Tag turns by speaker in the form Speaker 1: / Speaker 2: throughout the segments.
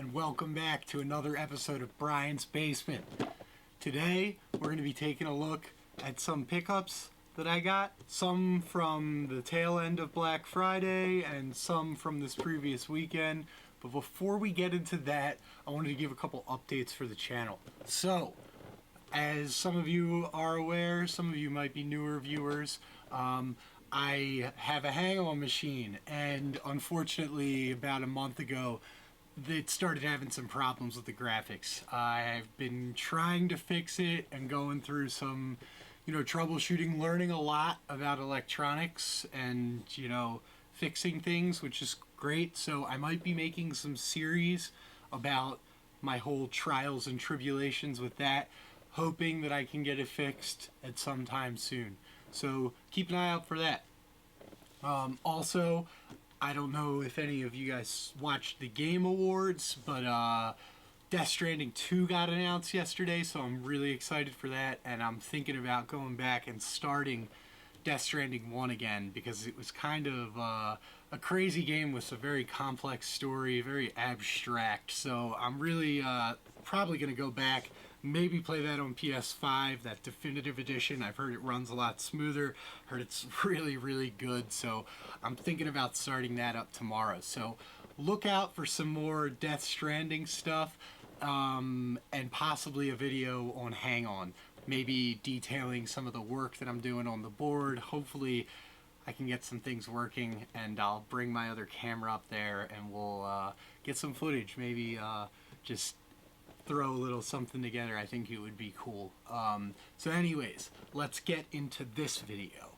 Speaker 1: and welcome back to another episode of Bryan's Basement. Today, we're going to be taking a look at some pickups that I got, some from the tail end of Black Friday and some from this previous weekend. But before we get into that, I wanted to give a couple updates for the channel. So, as some of you are aware, some of you might be newer viewers, I have a hang-on machine, and unfortunately about a month ago it started having some problems with the graphics. I've been trying to fix it and going through some, troubleshooting, learning a lot about electronics and, fixing things, which is great. So I might be making some series about my whole trials and tribulations with that, hoping that I can get it fixed at some time soon. So keep an eye out for that. Also, I don't know if any of you guys watched the Game Awards, but Death Stranding 2 got announced yesterday, so I'm really excited for that, and I'm thinking about going back and starting Death Stranding 1 again, because it was kind of a crazy game with a very complex story, very abstract, so I'm really probably going to go back, maybe play that on PS5, that definitive edition. I've heard it runs a lot smoother, heard it's really, really good, so I'm thinking about starting that up tomorrow. So look out for some more Death Stranding stuff, and possibly a video on Hang On, maybe detailing some of the work that I'm doing on the board. Hopefully I can get some things working, and I'll bring my other camera up there and we'll get some footage, maybe just throw a little something together. I think it would be cool. So anyways, let's get into this video.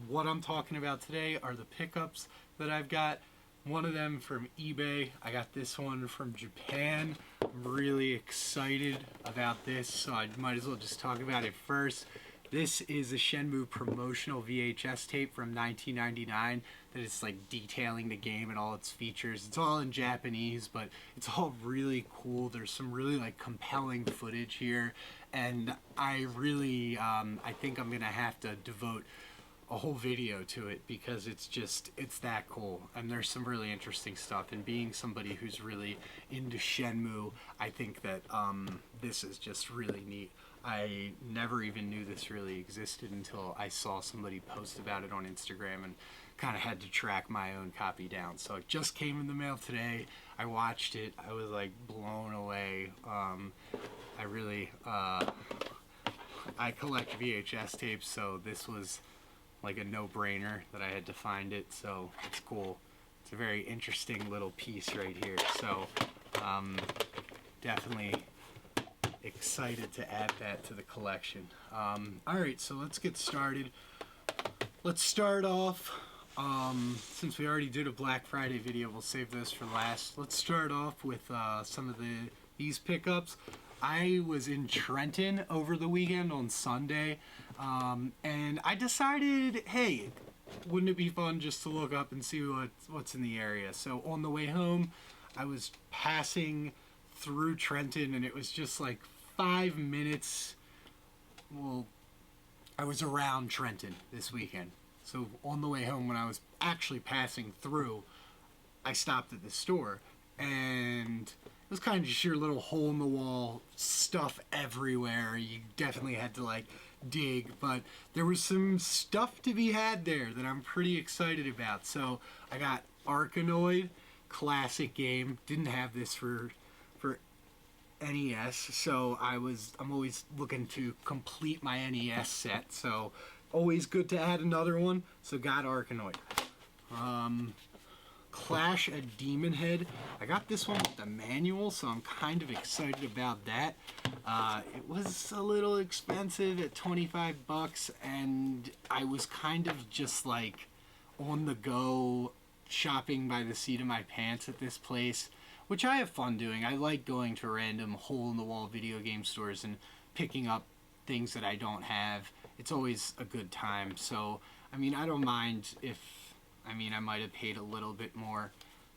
Speaker 1: What I'm talking about today are the pickups that I've got. One of them from eBay. I got this one from Japan. I'm really excited about this, so I might as well just talk about it first. This is a Shenmue promotional VHS tape from 1999 that is like detailing the game and all its features. It's all in Japanese, but it's all really cool. There's some really like compelling footage here, and I really I think I'm gonna have to devote a whole video to it because it's that cool, and there's some really interesting stuff. And being somebody who's really into Shenmue, I think that this is just really neat. I never even knew this really existed until I saw somebody post about it on Instagram and kind of had to track my own copy down. So it just came in the mail today. I watched it. I was like blown away. I really I collect VHS tapes, so this was like a no-brainer that I had to find it, so it's cool. It's a very interesting little piece right here, so definitely excited to add that to the collection. Alright, so let's get started. Let's start off, since we already did a Black Friday video, we'll save this for last. Let's start off with some of these pickups. I was in Trenton over the weekend on Sunday, and I decided, hey, wouldn't it be fun just to look up and see what's in the area? So on the way home, I was passing through Trenton, and it was just like 5 minutes. Well, I was around Trenton this weekend. So on the way home, when I was actually passing through, I stopped at the store, and it was kind of just your little hole-in-the-wall stuff everywhere. You definitely had to like dig, but there was some stuff to be had there that I'm pretty excited about. So I got Arkanoid, classic game. Didn't have this for NES, so I'm always looking to complete my NES set. So always good to add another one. So got Arkanoid. Clash a Demon Head. I got this one with the manual, so I'm kind of excited about that. It was a little expensive at 25 bucks, and I was kind of just like on the go shopping by the seat of my pants at this place, which I have fun doing. I like going to random hole-in-the-wall video game stores and picking up things that I don't have. It's always a good time, so I mean, I don't mind if I might have paid a little bit more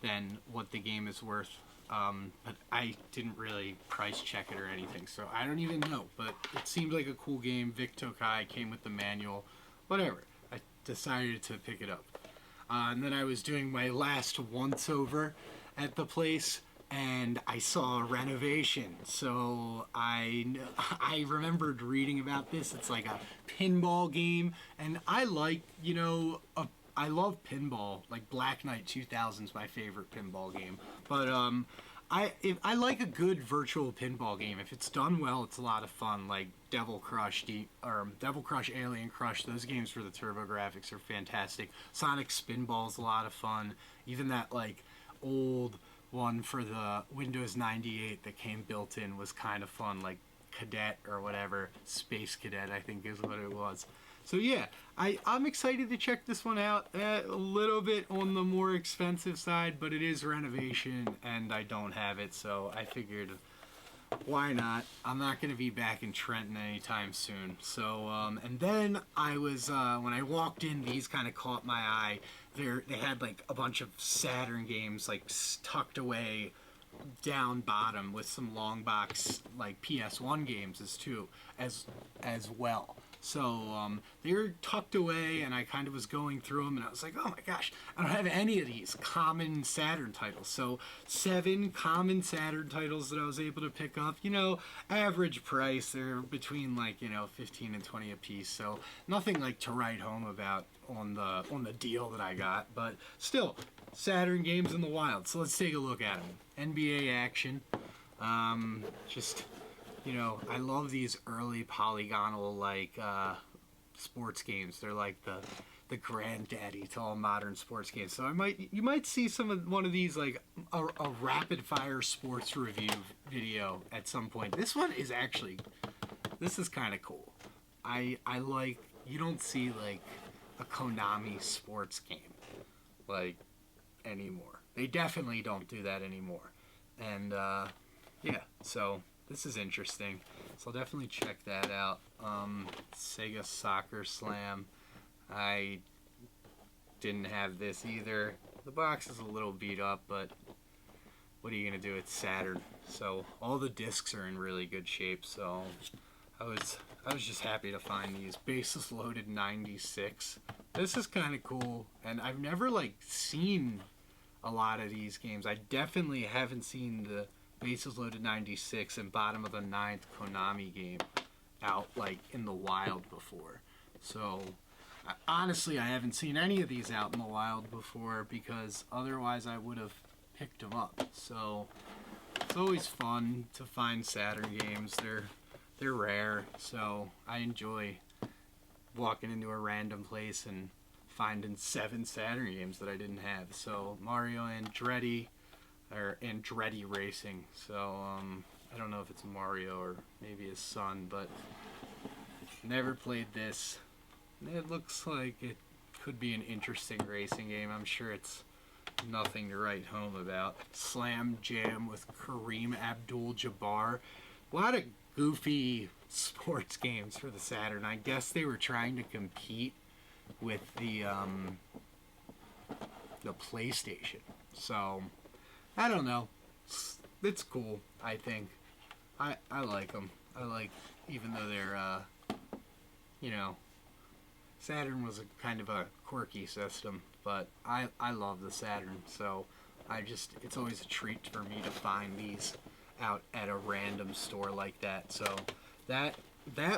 Speaker 1: than what the game is worth, but I didn't really price check it or anything, so I don't even know. But it seemed like a cool game. Vic Tokai came with the manual, whatever. I decided to pick it up. And then I was doing my last once-over at the place, and I saw a renovation. So I remembered reading about this. It's like a pinball game, and I like, I love pinball. Like Black Knight 2000 is my favorite pinball game. But I like a good virtual pinball game. If it's done well, it's a lot of fun. Like Devil Crush, Alien Crush. Those games for the TurboGrafx are fantastic. Sonic Spinball is a lot of fun. Even that like old one for the Windows 98 that came built in was kind of fun. Like Cadet or whatever, Space Cadet I think is what it was. So yeah, I'm excited to check this one out. A little bit on the more expensive side, but it is renovation and I don't have it, so I figured why not? I'm not going to be back in Trenton anytime soon. So, and then I was, when I walked in, these kind of caught my eye. They had like a bunch of Saturn games like tucked away down bottom with some long box like PS1 games as well. So they were tucked away, and I kind of was going through them, and I was like, oh my gosh, I don't have any of these common Saturn titles. So 7 common Saturn titles that I was able to pick up, average price. They're between like, 15 and 20 a piece. So nothing like to write home about on the deal that I got, but still Saturn games in the wild. So let's take a look at them. NBA action. I love these early polygonal like sports games. They're like the granddaddy to all modern sports games. So you might see one of these like a rapid fire sports review video at some point. This is kind of cool. I like, you don't see like a Konami sports game like anymore. They definitely don't do that anymore. And yeah, so this is interesting. So I'll definitely check that out. Sega Soccer Slam. I didn't have this either. The box is a little beat up, but what are you going to do? It's Saturn. So all the discs are in really good shape. So I was just happy to find these. Bases Loaded 96. This is kind of cool. And I've never like seen a lot of these games. I definitely haven't seen the Bases Loaded 96 and Bottom of the Ninth Konami game out like in the wild before. So honestly, I haven't seen any of these out in the wild before, because otherwise I would have picked them up. So it's always fun to find Saturn games. They're rare, so I enjoy walking into a random place and finding 7 Saturn games that I didn't have. So Mario Andretti, or Andretti Racing. So I don't know if it's Mario or maybe his son, but never played this. It looks like it could be an interesting racing game. I'm sure it's nothing to write home about. Slam Jam with Kareem Abdul-Jabbar. A lot of goofy sports games for the Saturn. I guess they were trying to compete with the PlayStation. So I don't know. It's cool, I think. I like them. I like, even though they're, Saturn was a kind of a quirky system, but I love the Saturn, so it's always a treat for me to find these out at a random store like that. So that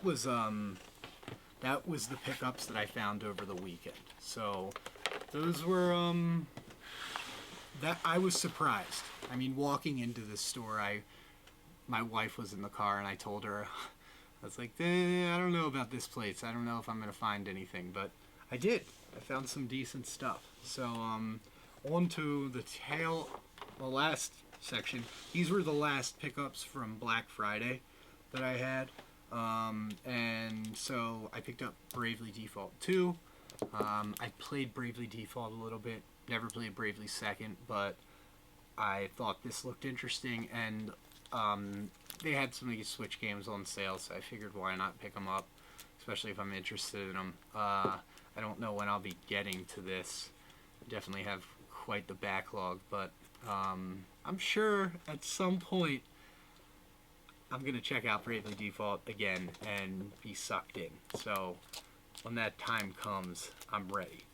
Speaker 1: was the pickups that I found over the weekend. So those were, that I was surprised. I mean, walking into the store, my wife was in the car, and I told her, I was like, I don't know about this place. I don't know if I'm going to find anything, but I did. I found some decent stuff. So, on to the last section. These were the last pickups from Black Friday that I had. And so I picked up Bravely Default 2. I played Bravely Default a little bit. Never played Bravely Second, but I thought this looked interesting, and they had some of these Switch games on sale, so I figured why not pick them up, especially if I'm interested in them. I don't know when I'll be getting to this. I definitely have quite the backlog, but I'm sure at some point I'm going to check out Bravely Default again and be sucked in. So when that time comes, I'm ready.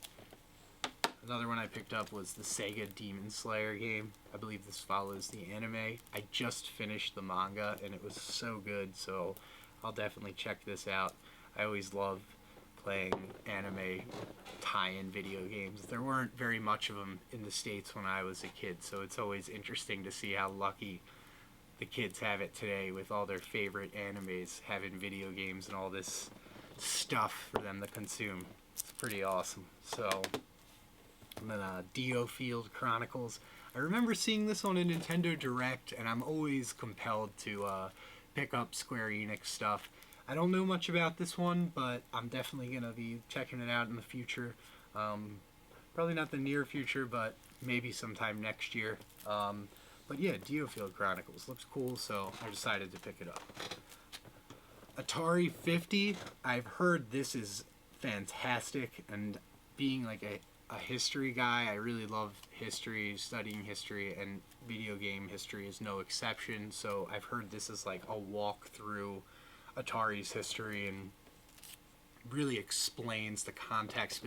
Speaker 1: Another one I picked up was the Sega Demon Slayer game. I believe this follows the anime. I just finished the manga and it was so good, so I'll definitely check this out. I always love playing anime tie-in video games. There weren't very much of them in the States when I was a kid, so it's always interesting to see how lucky the kids have it today with all their favorite animes having video games and all this stuff for them to consume. It's pretty awesome. So, and then Diofield Chronicles. I remember seeing this on a Nintendo Direct, and I'm always compelled to pick up Square Enix stuff. I don't know much about this one, but I'm definitely going to be checking it out in the future. Probably not the near future, but maybe sometime next year. But yeah, Diofield Chronicles looks cool, so I decided to pick it up. Atari 50, I've heard this is fantastic, and being like a history guy, I really love history, studying history, and video game history is no exception, so I've heard this is like a walk through Atari's history and really explains the context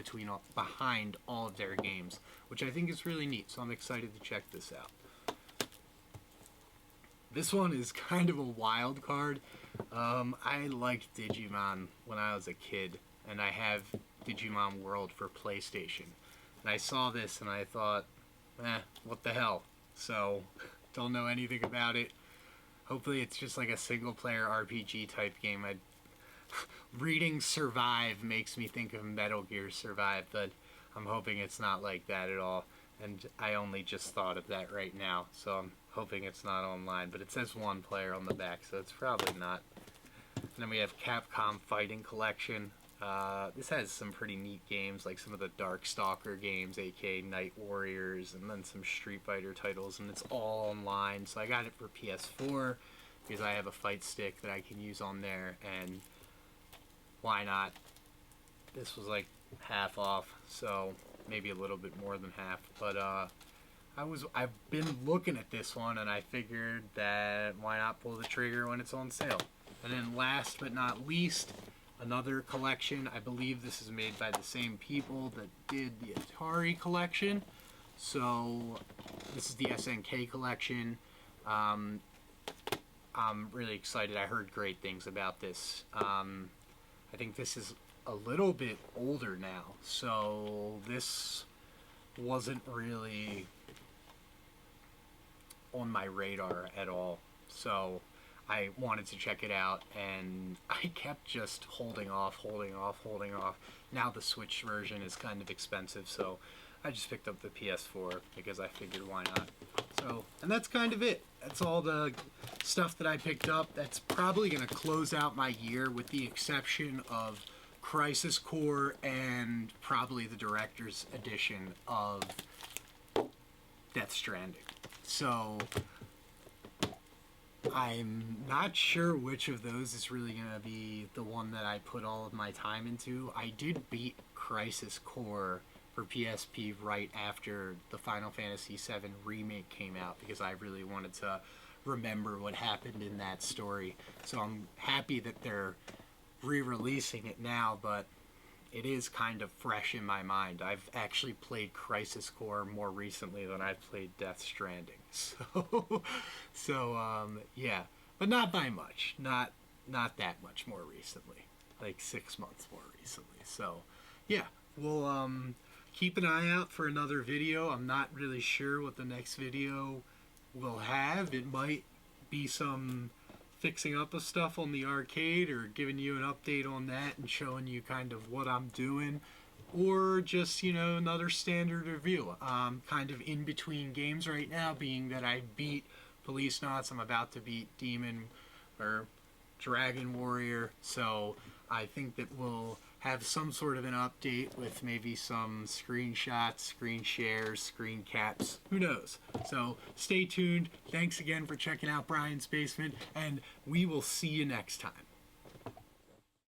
Speaker 1: behind all of their games, which I think is really neat, so I'm excited to check this out. This one is kind of a wild card. I liked Digimon when I was a kid, and I have Digimon World for PlayStation. And I saw this and I thought, what the hell? So, don't know anything about it. Hopefully it's just like a single-player RPG type game. Reading Survive makes me think of Metal Gear Survive, but I'm hoping it's not like that at all. And I only just thought of that right now, so I'm hoping it's not online. But it says one player on the back, so it's probably not. And then we have Capcom Fighting Collection. This has some pretty neat games, like some of the Darkstalker games, aka Night Warriors, and then some Street Fighter titles, and it's all online. So I got it for PS4 because I have a fight stick that I can use on there, and why not? This was like half off, so maybe a little bit more than half, but I've been looking at this one and I figured that why not pull the trigger when it's on sale. And then last but not least, another collection. I believe this is made by the same people that did the Atari collection. So this is the SNK collection. I'm really excited. I heard great things about this. I think this is a little bit older now, so this wasn't really on my radar at all. So I wanted to check it out, and I kept just holding off. Now the Switch version is kind of expensive, so I just picked up the PS4 because I figured why not. So, and that's kind of it. That's all the stuff that I picked up. That's probably going to close out my year with the exception of Crisis Core and probably the director's edition of Death Stranding. So I'm not sure which of those is really going to be the one that I put all of my time into. I did beat Crisis Core for PSP right after the Final Fantasy VII Remake came out because I really wanted to remember what happened in that story. So I'm happy that they're re-releasing it now, but it is kind of fresh in my mind. I've actually played Crisis Core more recently than I've played Death Stranding. Yeah, but not by much. Not that much more recently. Like 6 months more recently. So, yeah, we'll keep an eye out for another video. I'm not really sure what the next video will have. It might be some fixing up of stuff on the arcade or giving you an update on that and showing you kind of what I'm doing, or just, you know, another standard review. Kind of in between games right now, being that I beat Police Knots, I'm about to beat Dragon Warrior, so I think that we'll have some sort of an update with maybe some screenshots, screen shares, screen caps, who knows. So stay tuned. Thanks again for checking out Bryan's Basement, and we will see you next time.